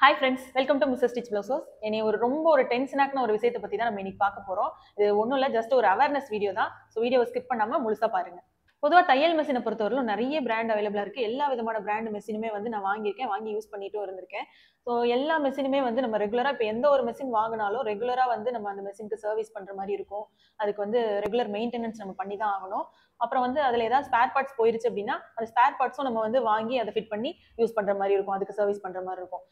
Hi friends, welcome to mister stitch blouses. என்னை ரொம்ப டென்ஷனான ஒரு விஷயத்தை பற்றி தான் நம்ம இன்னைக்கு பார்க்க போகிறோம். இது ஒன்றும் இல்லை, ஜஸ்ட் ஒரு அவேர்னஸ் வீடியோ தான். ஸோ வீடியோவை ஸ்கிப் பண்ணாமல் முழுசாக பாருங்க. பொதுவாக தையல் மெஷினை பொறுத்தவரையிலும் நிறைய பிராண்ட் அவைலபிளாக இருக்குது. எல்லா விதமான பிராண்ட் மெஷினுமே நான் வாங்கியிருக்கேன், வாங்கி யூஸ் பண்ணிட்டும் இருந்திருக்கேன். ஸோ எல்லா மெஷினுமே நம்ம ரெகுலராக இப்போ எந்த ஒரு மெஷின் வாங்கினாலும் ரெகுலராக நம்ம அந்த மெஷினுக்கு சர்வீஸ் பண்ணுற மாதிரி இருக்கும். அதுக்கு ரெகுலர் மெயின்டெனன்ஸ் நம்ம பண்ணி தான் ஆகணும். அப்புறம் அதில் ஏதாவது ஸ்பேர் பார்ட்ஸ் போயிருச்சு அப்படின்னா அந்த ஸ்பேர் பார்ட்ஸும் நம்ம வாங்கி அதை ஃபிட் பண்ணி யூஸ் பண்ணுற மாதிரி இருக்கும், அதுக்கு சர்வீஸ் பண்ணுற மாதிரி இருக்கும்.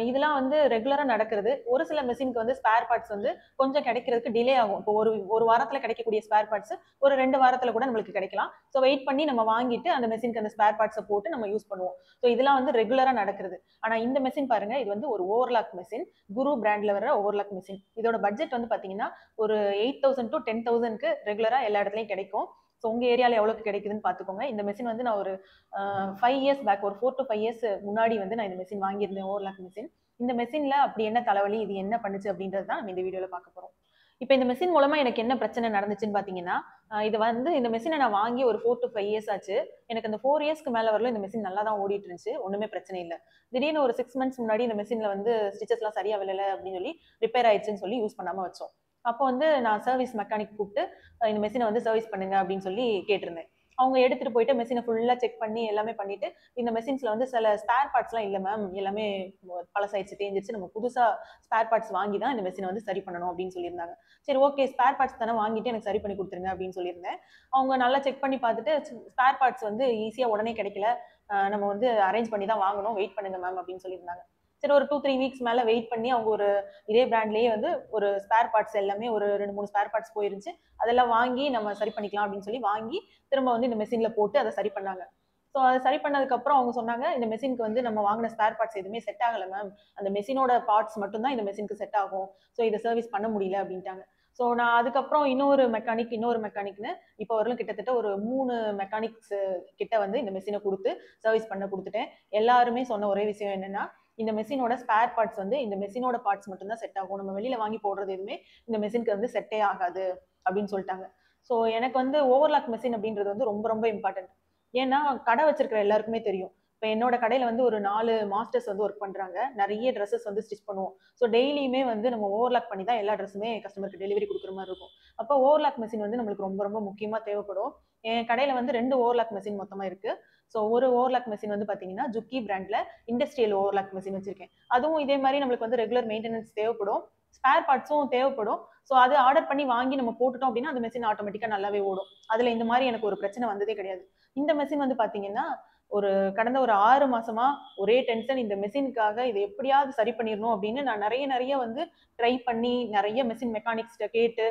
இதெல்லாம் ரெகுலராக நடக்கிறது. ஒரு சில மெஷினுக்கு ஸ்பேர் பார்ட்ஸ் கொஞ்சம் கிடைக்கிறதுக்கு டிலே ஆகும். இப்போ ஒரு வாரத்தில் கிடைக்கக்கூடிய ஸ்பேர் பார்ட்ஸ் ஒரு 2 வாரத்தில் கூட நம்மளுக்கு கிடைக்கலாம். ஸோ வெயிட் பண்ணி நம்ம வாங்கிட்டு அந்த மெஷினுக்கு அந்த ஸ்பேர் பார்ட்ஸை போட்டு நம்ம யூஸ் பண்ணுவோம். ஸோ இதெல்லாம் ரெகுலராக நடக்கிறது. ஆனால் இந்த மெஷின் பாருங்க, இது ஒரு ஓவர்லாக் மெஷின், குரு பிராண்ட்ல வர ஓவர்லாக் மெஷின். இதோட பட்ஜெட் பார்த்தீங்கன்னா ஒரு 8,000 to 10,000க்கு ரெகுலராக எல்லா இடத்துலையும் கிடைக்கும். ஸோ உங்கள் ஏரியாவில் எவ்வளோக்கு கிடைக்குதுன்னு பார்த்துக்கோங்க. இந்த மெஷின் நான் ஒரு 5 இயர்ஸ் பேக், ஒரு 4 to 5 இயர்ஸ் முன்னாடி நான் இந்த மெஷின் வாங்கியிருந்தேன், ஓவர்லாக் மெஷின். இந்த மெஷினில் அப்படி என்ன தலைவலி, இது என்ன பண்ணுச்சு அப்படின்றது தான் நம்ம இந்த வீடியோவில் பார்க்க போகிறோம். இப்போ இந்த மெஷின் மூலமாக எனக்கு என்ன பிரச்சனை நடந்துச்சுன்னு பார்த்தீங்கன்னா, இந்த மெஷினை நான் வாங்கி ஒரு 4 to 5 இயர்ஸ் ஆச்சு. எனக்கு அந்த 4 இயர்ஸ்க்கு மேலே வரல இந்த மெஷின் நல்லா தான் ஓடிட்டு இருந்துச்சு, ஒன்றுமே பிரச்சனை இல்லை. திடீர்னு ஒரு 6 months முன்னாடி இந்த மெஷினில் ஸ்டிச்சஸ்லாம் சரியாக விழலை அப்படின்னு சொல்லி ரிப்பேர் ஆயிடுச்சுன்னு சொல்லி யூஸ் பண்ணாமல் வச்சோம். அப்போ நான் சர்வீஸ் மெக்கானிக் கூப்பிட்டு இந்த மெஷினை சர்வீஸ் பண்ணுங்க அப்படின்னு சொல்லி கேட்டிருந்தேன். அவங்க எடுத்துட்டு போயிட்டு மெஷினை ஃபுல்லாக செக் பண்ணி எல்லாமே பண்ணிட்டு, இந்த மெஷின்ஸ்ல சில ஸ்பேர் பார்ட்ஸ்லாம் இல்லை மேம், எல்லாமே பழசாயிடுச்சு, தேஞ்சிருச்சு, நம்ம புதுசாக ஸ்பேர் பார்ட்ஸ் வாங்கி தான் இந்த மெஷினை சரி பண்ணணும் அப்படின்னு சொல்லியிருந்தாங்க. சரி, ஓகே, ஸ்பேர் பார்ட்ஸ் தானே, வாங்கிட்டு எனக்கு சரி பண்ணி கொடுத்துருங்க அப்படின்னு சொல்லியிருந்தேன். அவங்க நல்லா செக் பண்ணி பார்த்துட்டு ஸ்பேர் பார்ட்ஸ் ஈஸியாக உடனே கிடைக்கல, நம்ம அரேஞ்ச் பண்ணி தான் வாங்கணும், வெயிட் பண்ணுங்க மேம் அப்படின்னு சொல்லியிருந்தாங்க. சரி, ஒரு 2-3 வீக்ஸ் மேலே வெயிட் பண்ணி அவங்க ஒரு இதே பிராண்ட்லேயே ஒரு ஸ்பேர் பார்ட்ஸ் எல்லாமே ஒரு 2-3 ஸ்பேர் பார்ட்ஸ் போயிருந்துச்சு, அதெல்லாம் வாங்கி நம்ம சரி பண்ணிக்கலாம் அப்படின்னு சொல்லி வாங்கி திரும்ப இந்த மெஷினில் போட்டு அதை சரி பண்ணாங்க. ஸோ அதை சரி பண்ணதுக்கப்புறம் அவங்க சொன்னாங்க, இந்த மெஷினுக்கு நம்ம வாங்கின ஸ்பேர் பார்ட்ஸ் எதுவுமே செட் ஆகலை மேம், அந்த மெஷினோட பார்ட்ஸ் மட்டும்தான் இந்த மெஷினுக்கு செட் ஆகும், ஸோ இதை சர்வீஸ் பண்ண முடியல அப்படின்ட்டாங்க. ஸோ நான் அதுக்கப்புறம் இன்னொரு மெக்கானிக்னு இப்போ வரலும் கிட்டத்தட்ட ஒரு 3 மெக்கானிக்ஸ் கிட்ட இந்த மெஷினை கொடுத்து சர்வீஸ் பண்ண கொடுத்துட்டேன். எல்லாருமே சொன்ன ஒரே விஷயம் என்னன்னா, இந்த மெஷினோட ஸ்பேர் பார்ட்ஸ் இந்த மெஷினோட பார்ட்ஸ் மட்டும்தான் செட் ஆகும், நம்ம வெளியில வாங்கி போடுறது எதுவுமே இந்த மெஷினுக்கு செட்டே ஆகாது அப்படின்னு சொல்லிட்டாங்க. ஸோ எனக்கு ஓவர்லாக் மெஷின் அப்படின்றது ரொம்ப ரொம்ப இம்பார்ட்டன்ட். ஏன்னா கடை வச்சிருக்கிற எல்லாருக்குமே தெரியும். இப்போ என்னோட கடையில் ஒரு 4 மாஸ்டர்ஸ் ஒர்க் பண்ணுறாங்க, நிறைய ட்ரெஸ்ஸஸ் ஸ்டிச் பண்ணுவோம். ஸோ டெய்லியுமே நம்ம ஓவர்லாக் பண்ணி தான் எல்லா ட்ரெஸ்ஸுமே கஸ்டமருக்கு டெலிவரி கொடுக்குற மாதிரி இருக்கும். அப்போ ஓவர்லாக் மெஷின் நம்மளுக்கு ரொம்ப ரொம்ப முக்கியமாக தேவைப்படும். என் கடையில் 2 ஓவர்லாக் மெஷின் மொத்தமாக இருக்குது. ஸோ ஒரு ஓவர்லாக் மெஷின் பார்த்தீங்கன்னா ஜுக்கி பிராண்டில் இண்டஸ்ட்ரியல் ஓவர்லாக் மெஷின் வச்சிருக்கேன். அதுவும் இதே மாதிரி நம்மளுக்கு ரெகுலர் மெயின்டெனன்ஸ் தேவைப்படும், ஸ்பேர் பார்ட்ஸும் தேவைப்படும். ஸோ அது ஆர்டர் பண்ணி வாங்கி நம்ம போட்டுட்டோம் அப்படின்னா அந்த மெஷின் ஆட்டோமேட்டிக்காக நல்லாவே ஓடும். அதில் இந்த மாதிரி எனக்கு ஒரு பிரச்சனை வந்ததே கிடையாது. இந்த மெஷின் பார்த்தீங்கன்னா கடந்த ஒரு 6 மாசமா ஒரே டென்ஷன், இந்த மெஷினுக்காக இதை எப்படியாவது சரி பண்ணிடணும் அப்படின்னு நான் நிறைய ட்ரை பண்ணி நிறைய மெஷின் மெக்கானிக்ஸ்ட கேட்டு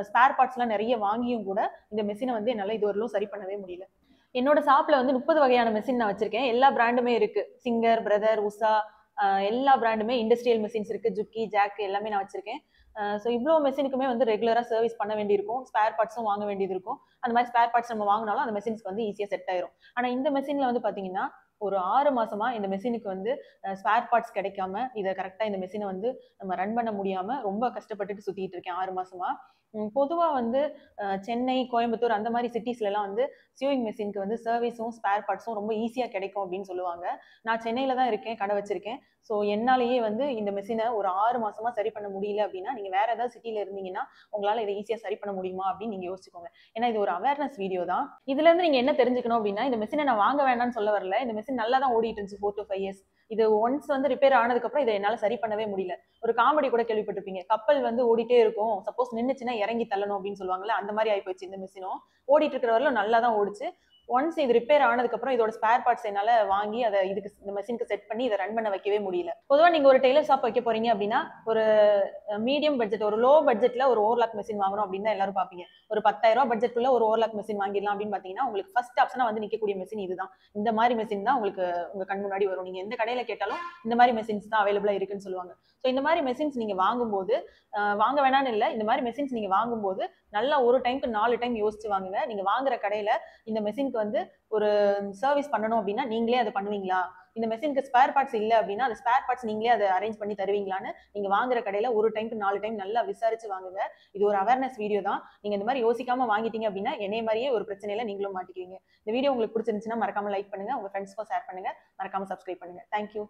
ஸ்பேர் பார்ட்ஸ்லாம் நிறைய வாங்கியும் கூட இந்த மெஷினை என்னால் இதுவரையிலும் சரி பண்ணவே முடியல. என்னோட ஷாப்ல 30 வகையான மெஷின் நான் வச்சிருக்கேன். எல்லா பிராண்டுமே இருக்கு, சிங்கர், பிரதர், உஷா, எல்லா பிராண்டுமே, இண்டஸ்ட்ரியல் மெஷின்ஸ் இருக்கு, ஜுக்கி, ஜாக் எல்லாமே நான் வச்சிருக்கேன். ஸோ இவ்வளோ மெஷினுக்குமே ரெகுலராக சர்வீஸ் பண்ண வேண்டியிருக்கும், ஸ்பேர் பார்ட்ஸும் வாங்க வேண்டியது இருக்கும். அந்த மாதிரி ஸ்பேர் பார்ட்ஸ் நம்ம வாங்கினாலும் அந்த மெஷின்ஸ்க்கு ஈஸியாக செட் ஆயிரும். ஆனால் இந்த மெஷினில் பார்த்தீங்கன்னா ஒரு 6 மாசமா இந்த மெஷினுக்கு ஸ்பேர் பார்ட்ஸ் கிடைக்காம, இதை கரெக்டாக இந்த மெஷினை நம்ம ரன் பண்ண முடியாம ரொம்ப கஷ்டப்பட்டுட்டு சுத்திட்டு இருக்கேன் 6 மாசமா. பொதுவாக சென்னை, கோயம்புத்தூர் அந்த மாதிரி சிட்டிஸ்லாம் சியூயிங் மெஷினுக்கு சர்வீஸும் ஸ்பேர் பார்ட்ஸும் ரொம்ப ஈஸியாக கிடைக்கும் அப்படின்னு சொல்லுவாங்க. நான் சென்னையில் தான் இருக்கேன், கடை வச்சிருக்கேன். ஸோ என்னாலேயே இந்த மெஷினை ஒரு 6 மாசமா சரி பண்ண முடியல அப்படின்னா, நீங்கள் வேற ஏதாவது சிட்டியில் இருந்தீங்கன்னா உங்களால் இதை ஈஸியாக சரி பண்ண முடியுமா அப்படின்னு நீங்கள் யோசிச்சுக்கோங்க. ஏன்னா இது ஒரு அவேர்னஸ் வீடியோ தான். இதுலேருந்து நீங்கள் என்ன தெரிஞ்சுக்கணும் அப்படின்னா, இந்த மெஷினை நான் வாங்க வேண்டாம்னு சொல்ல வரல. இந்த மெஷின் நல்லா தான் ஓடிட்டு இருந்துச்சு 4 to 5 இயர்ஸ். இது ஒன்ஸ் ரிப்பேர் ஆனதுக்கப்புறம் இதை என்னால் சரி பண்ணவே முடியல. ஒரு காமெடி கூட கேள்விப்பட்டிருப்பீங்க, கப்பல் ஓடிட்டே இருக்கும், சப்போஸ் நின்றுச்சுன்னா இறங்கி தள்ளணும் அப்படின்னு சொல்லுவாங்கல்ல, அந்த மாதிரி ஆயிப்போச்சு. இந்த மெஷினும் ஓடிட்டு இருக்கிற வரலும் நல்லா தான் ஓடிச்சு. ஒன்ஸ் இது ரிப்பேர் ஆனதுக்கப்புறம் இதோட ஸ்பேர் பார்ட்ஸ் என்னால் வாங்கி அதை இந்த மெஷினுக்கு செட் பண்ணி இதை ரன் பண்ண வைக்கவே முடியல. பொதுவாக நீங்கள் ஒரு டெய்லர் ஷாப் வைக்க போறீங்க அப்படின்னா ஒரு மீடியம் பட்ஜெட், ஒரு லோ பட்ஜெட்ல ஒரு ஓவர்லாக் மெஷின் வாங்கணும் அப்படின்னு தான் எல்லாரும் பார்ப்பீங்க. ஒரு 10,000 ரூபாய் பட்ஜெட்டுக்குள்ள ஒரு ஓவர்லாக் மெஷின் வாங்கிடலாம் அப்படின்னு பார்த்தீங்கன்னா உங்களுக்கு ஃபர்ஸ்ட் ஆப்ஷனா நிற்கக்கூடிய மெஷின் இதுதான். இந்த மாதிரி மெஷின் தான் உங்களுக்கு உங்க கண் முன்னாடி வரும். நீங்க எந்த கடையில கேட்டாலும் இந்த மாதிரி மெஷின்ஸ் தான் அவைலபிளா இருக்குன்னு சொல்லுவாங்க. ஸோ இந்த மாதிரி மெஷின்ஸ் நீங்க வாங்கும்போது வாங்க வேணான்னு இல்லை, இந்த மாதிரி மெஷின்ஸ் நீங்க வாங்கும்போது நல்லா ஒரு டைம்க்கு 4 டைம் யோசிச்சு வாங்குங்க. நீங்க வாங்குற கடையில இந்த மெஷினுக்கு ஒரு சர்வீஸ் பண்ணணும் அப்படின்னா நீங்களே அதை பண்ணுவீங்களா, இந்த மெஷினுக்கு ஸ்பேர் பார்ட்ஸ் இல்லை அப்படின்னா அந்த ஸ்பேர் பார்ட்ஸ் நீங்களே அதை அரேஞ்ச் பண்ணி தருவீங்களான்னு நீங்க வாங்குற கடையில ஒரு டைம்க்கு 4 டைம் நல்லா விசாரிச்சு வாங்குங்க. இது ஒரு அவேர்னஸ் வீடியோ தான். நீங்க இந்த மாதிரி யோசிக்காம வாங்கிட்டீங்க அப்படின்னா என்னைய மாதிரியே ஒரு பிரச்சனையில நீங்களும் மாட்டிக்குவீங்க. இந்த வீடியோ உங்களுக்கு பிடிச்சிருந்துச்சுன்னா மறக்காம லைக் பண்ணுங்க, உங்க ஃப்ரெண்ட்ஸ்க்கும் ஷேர் பண்ணுங்க, மறக்காம சப்ஸ்கிரைப் பண்ணுங்க. தேங்க்யூ.